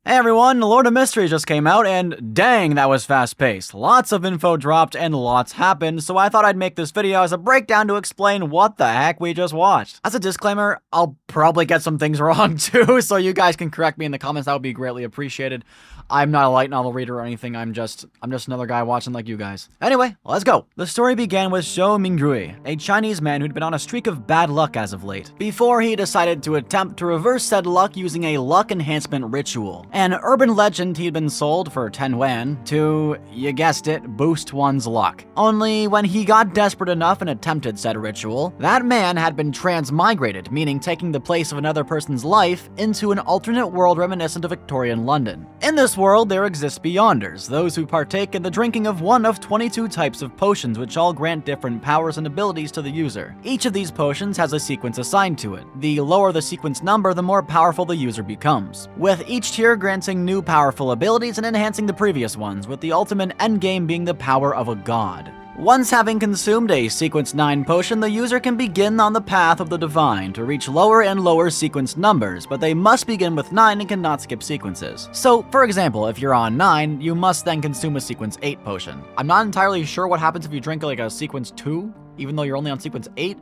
Hey everyone, Lord of Mysteries just came out, and dang, that was fast-paced. Lots of info dropped and lots happened, so I thought I'd make this video as a breakdown to explain what the heck we just watched. As a disclaimer, I'll probably get some things wrong too, so you guys can correct me in the comments. That would be greatly appreciated. I'm not a light novel reader or anything, I'm just another guy watching like you guys. Anyway, let's go. The story began with Zhou Mingrui, a Chinese man who'd been on a streak of bad luck as of late, before he decided to attempt to reverse said luck using a luck enhancement ritual. An urban legend he'd been sold for 10 yuan to, you guessed it, boost one's luck. Only when he got desperate enough and attempted said ritual, that man had been transmigrated, meaning taking the place of another person's life into an alternate world reminiscent of Victorian London. In this world, there exist Beyonders, those who partake in the drinking of one of 22 types of potions which all grant different powers and abilities to the user. Each of these potions has a sequence assigned to it. The lower the sequence number, the more powerful the user becomes, with each tier granting new powerful abilities and enhancing the previous ones, with the ultimate endgame being the power of a god. Once having consumed a Sequence 9 potion, the user can begin on the path of the divine to reach lower and lower sequence numbers, but they must begin with 9 and cannot skip sequences. So, for example, if you're on 9, you must then consume a Sequence 8 potion. I'm not entirely sure what happens if you drink like a Sequence 2, even though you're only on Sequence 8.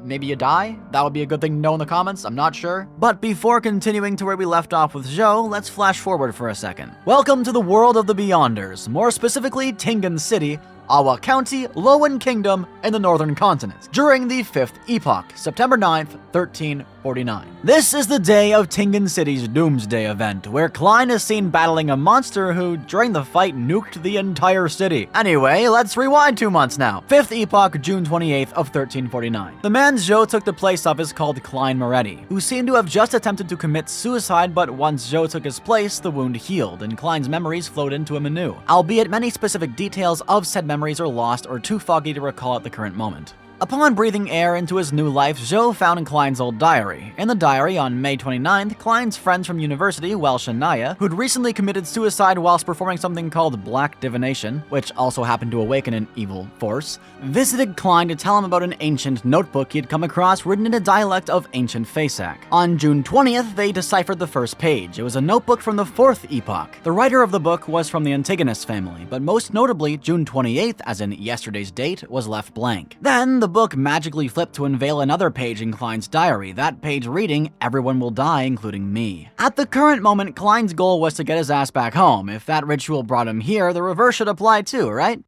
Maybe you die? That would be a good thing to know in the comments, I'm not sure. But before continuing to where we left off with Zhou, let's flash forward for a second. Welcome to the world of the Beyonders, more specifically Tingan City, Awa County, Lowen Kingdom, in the Northern Continent, during the 5th Epoch, September 9th, 1349. This is the day of Tingan City's Doomsday event, where Klein is seen battling a monster who, during the fight, nuked the entire city. Anyway, let's rewind 2 months now. 5th Epoch, June 28th of 1349. The man Zhou took the place of is called Klein Moretti, who seemed to have just attempted to commit suicide, but once Zhou took his place, the wound healed, and Klein's memories flowed into him anew, albeit many specific details of said memories are lost or too foggy to recall at the current moment. Upon breathing air into his new life, Zhou found Klein's old diary. In the diary, on May 29th, Klein's friends from university, Welsh and Naya, who'd recently committed suicide whilst performing something called black divination, which also happened to awaken an evil force, visited Klein to tell him about an ancient notebook he had come across written in a dialect of ancient Fasak. On June 20th, they deciphered the first page. It was a notebook from the 4th Epoch. The writer of the book was from the Antigonus family, but most notably, June 28th, as in yesterday's date, was left blank. Then, the book magically flipped to unveil another page in Klein's diary, that page reading, "Everyone will die, including me." At the current moment, Klein's goal was to get his ass back home. If that ritual brought him here, the reverse should apply too, right?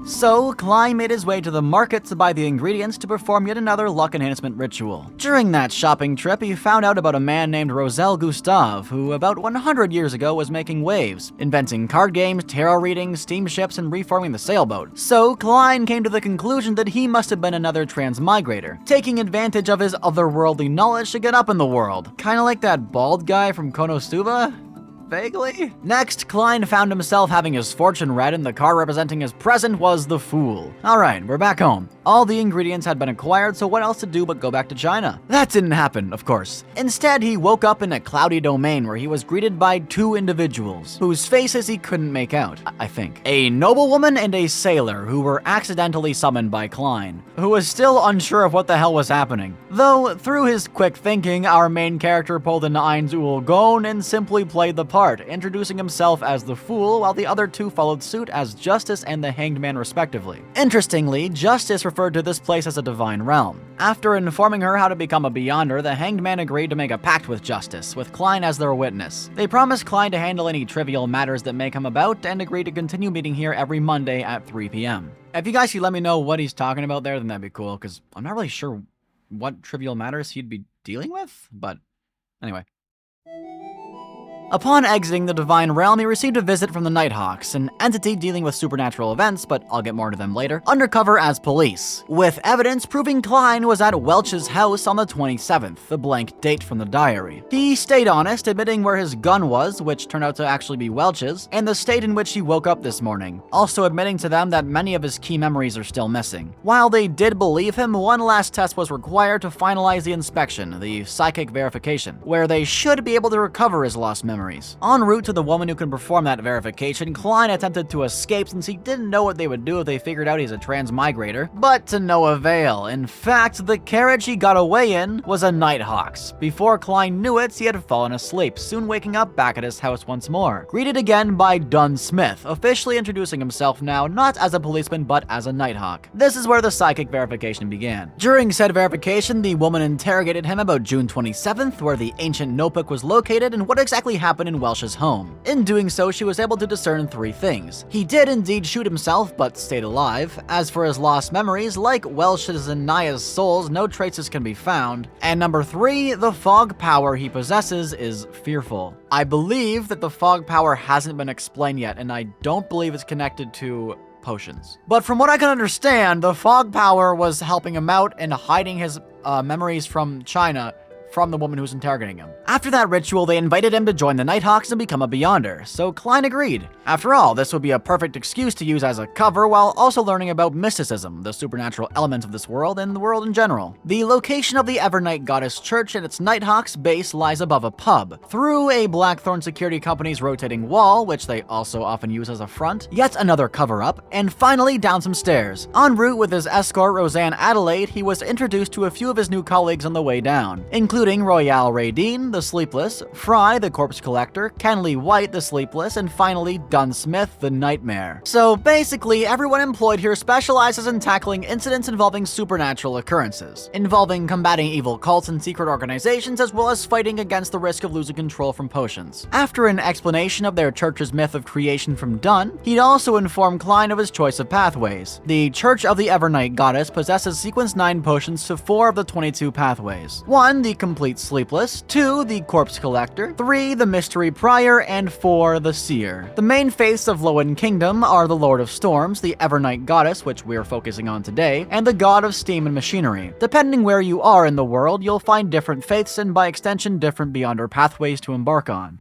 So, Klein made his way to the market to buy the ingredients to perform yet another luck enhancement ritual. During that shopping trip, he found out about a man named Rosel Gustave, who about 100 years ago was making waves, inventing card games, tarot readings, steamships, and reforming the sailboat. So, Klein came to the conclusion that he must have been another transmigrator, taking advantage of his otherworldly knowledge to get up in the world. Kinda like that bald guy from Konosuba? Vaguely? Next, Klein found himself having his fortune read, and the card representing his present was the Fool. Alright, we're back home. All the ingredients had been acquired, so what else to do but go back to China? That didn't happen, of course. Instead, he woke up in a cloudy domain where he was greeted by 2 individuals, whose faces he couldn't make out, I think. A noblewoman and a sailor, who were accidentally summoned by Klein, who was still unsure of what the hell was happening. Though, through his quick thinking, our main character pulled an Eins Ul Gon and simply played the part, introducing himself as the Fool, while the other 2 followed suit as Justice and the Hanged Man respectively. Interestingly, Justice referred to this place as a divine realm. After informing her how to become a Beyonder, the Hanged Man agreed to make a pact with Justice, with Klein as their witness. They promised Klein to handle any trivial matters that may come about, and agreed to continue meeting here every Monday at 3 p.m. If you guys could let me know what he's talking about there, then that'd be cool, because I'm not really sure what trivial matters he'd be dealing with, but anyway. Upon exiting the Divine Realm, he received a visit from the Nighthawks, an entity dealing with supernatural events, but I'll get more into them later, undercover as police, with evidence proving Klein was at Welch's house on the 27th, the blank date from the diary. He stayed honest, admitting where his gun was, which turned out to actually be Welch's, and the state in which he woke up this morning, also admitting to them that many of his key memories are still missing. While they did believe him, one last test was required to finalize the inspection, the psychic verification, where they should be able to recover his lost memories. memories. En route to the woman who can perform that verification, Klein attempted to escape since he didn't know what they would do if they figured out he's a transmigrator, but to no avail. In fact, the carriage he got away in was a Nighthawks. Before Klein knew it, he had fallen asleep, soon waking up back at his house once more, greeted again by Dunn Smith, officially introducing himself now not as a policeman but as a Nighthawk. This is where the psychic verification began. During said verification, the woman interrogated him about June 27th, where the ancient notebook was located and what exactly happened in Welsh's home. In doing so, she was able to discern 3 things. He did indeed shoot himself, but stayed alive. As for his lost memories, like Welsh's and Naya's souls, no traces can be found. And number 3, the fog power he possesses is fearful. I believe that the fog power hasn't been explained yet, and I don't believe it's connected to potions. But from what I can understand, the fog power was helping him out and hiding his memories from China from the woman who was interrogating him. After that ritual, they invited him to join the Nighthawks and become a Beyonder, so Klein agreed. After all, this would be a perfect excuse to use as a cover while also learning about mysticism, the supernatural elements of this world and the world in general. The location of the Evernight Goddess Church and its Nighthawks base lies above a pub. Through a Blackthorn security company's rotating wall, which they also often use as a front, yet another cover-up, and finally down some stairs. En route with his escort Roseanne Adelaide, he was introduced to a few of his new colleagues on the way down, including Royale Raydeen, the Sleepless, Fry, the Corpse Collector, Kenley White, the Sleepless, and finally Dunn Smith, the Nightmare. So basically, everyone employed here specializes in tackling incidents involving supernatural occurrences, involving combating evil cults and secret organizations, as well as fighting against the risk of losing control from potions. After an explanation of their church's myth of creation from Dunn, he'd also inform Klein of his choice of pathways. The Church of the Evernight Goddess possesses sequence 9 potions to 4 of the 22 pathways. 1, the Complete Sleepless, 2, the Corpse Collector, 3, the Mystery Prior, and 4, the Seer. The main faiths of Lowen Kingdom are the Lord of Storms, the Evernight Goddess, which we're focusing on today, and the God of Steam and Machinery. Depending where you are in the world, you'll find different faiths and by extension different Beyonder pathways to embark on.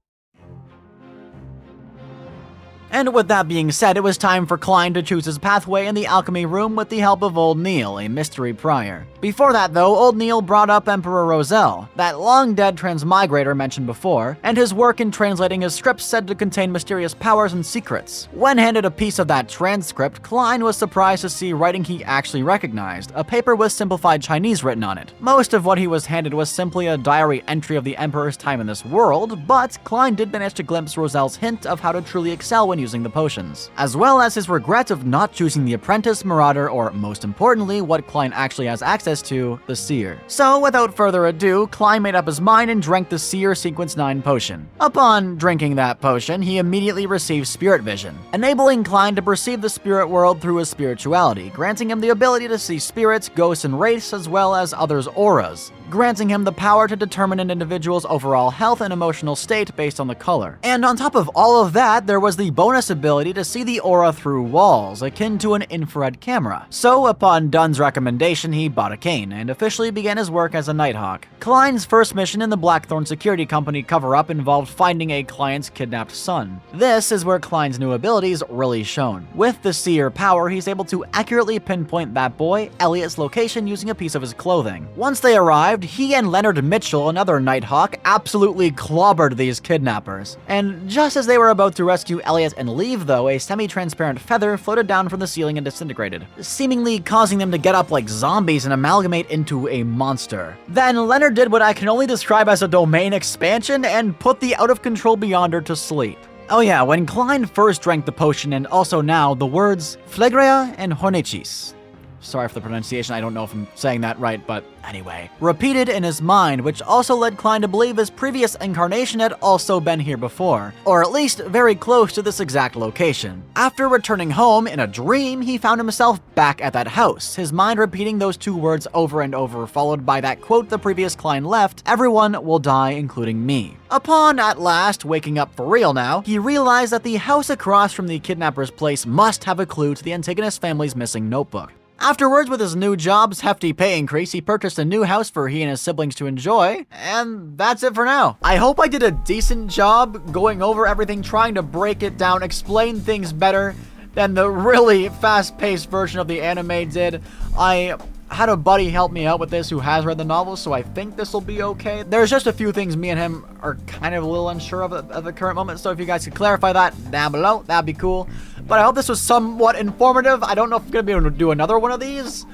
And with that being said, it was time for Klein to choose his pathway in the alchemy room with the help of Old Neil, a mystery prior. Before that though, Old Neil brought up Emperor Roselle, that long-dead transmigrator mentioned before, and his work in translating his scripts said to contain mysterious powers and secrets. When handed a piece of that transcript, Klein was surprised to see writing he actually recognized, a paper with simplified Chinese written on it. Most of what he was handed was simply a diary entry of the Emperor's time in this world, but Klein did manage to glimpse Roselle's hint of how to truly excel when using the potions, as well as his regret of not choosing the Apprentice, Marauder, or most importantly, what Klein actually has access to, the Seer. So without further ado, Klein made up his mind and drank the Seer Sequence 9 potion. Upon drinking that potion, he immediately received Spirit Vision, enabling Klein to perceive the spirit world through his spirituality, granting him the ability to see spirits, ghosts, and wraiths, as well as others' auras, granting him the power to determine an individual's overall health and emotional state based on the color. And on top of all of that, there was the bonus ability to see the aura through walls, akin to an infrared camera. So upon Dunn's recommendation, he bought a cane and officially began his work as a Nighthawk. Klein's first mission in the Blackthorn Security Company cover-up involved finding a client's kidnapped son. This is where Klein's new abilities really shone. With the Seer power, he's able to accurately pinpoint that boy, Elliot's location using a piece of his clothing. Once they arrived, he and Leonard Mitchell, another Nighthawk, absolutely clobbered these kidnappers. And just as they were about to rescue Elliot and leave though, a semi-transparent feather floated down from the ceiling and disintegrated, seemingly causing them to get up like zombies and amalgamate into a monster. Then Leonard did what I can only describe as a domain expansion and put the out-of-control Beyonder to sleep. Oh yeah, when Klein first drank the potion and also now, the words Phlegrea and Hornichis, sorry for the pronunciation, I don't know if I'm saying that right, but anyway, repeated in his mind, which also led Klein to believe his previous incarnation had also been here before, or at least very close to this exact location. After returning home in a dream, he found himself back at that house, his mind repeating those 2 words over and over, followed by that quote the previous Klein left, "Everyone will die, including me." Upon at last waking up for real now, he realized that the house across from the kidnapper's place must have a clue to the Antigonus family's missing notebook. Afterwards, with his new job's hefty pay increase, he purchased a new house for he and his siblings to enjoy, and that's it for now. I hope I did a decent job going over everything, trying to break it down, explain things better than the really fast-paced version of the anime did. I had a buddy help me out with this who has read the novel, so I think this will be okay. There's just a few things me and him are kind of a little unsure of at the current moment, so if you guys could clarify that down below, that'd be cool. But I hope this was somewhat informative. I don't know if I'm going to be able to do another one of these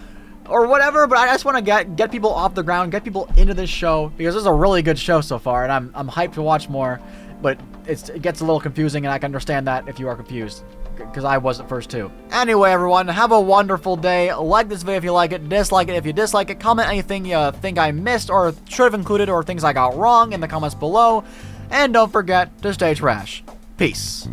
or whatever, but I just want to get people off the ground, get people into this show, because this is a really good show so far, and I'm hyped to watch more, but it gets a little confusing, and I can understand that if you are confused, because I was at first too. Anyway, everyone, have a wonderful day. Like this video if you like it, dislike it if you dislike it, comment anything you think I missed or should have included or things I got wrong in the comments below, and don't forget to stay trash. Peace.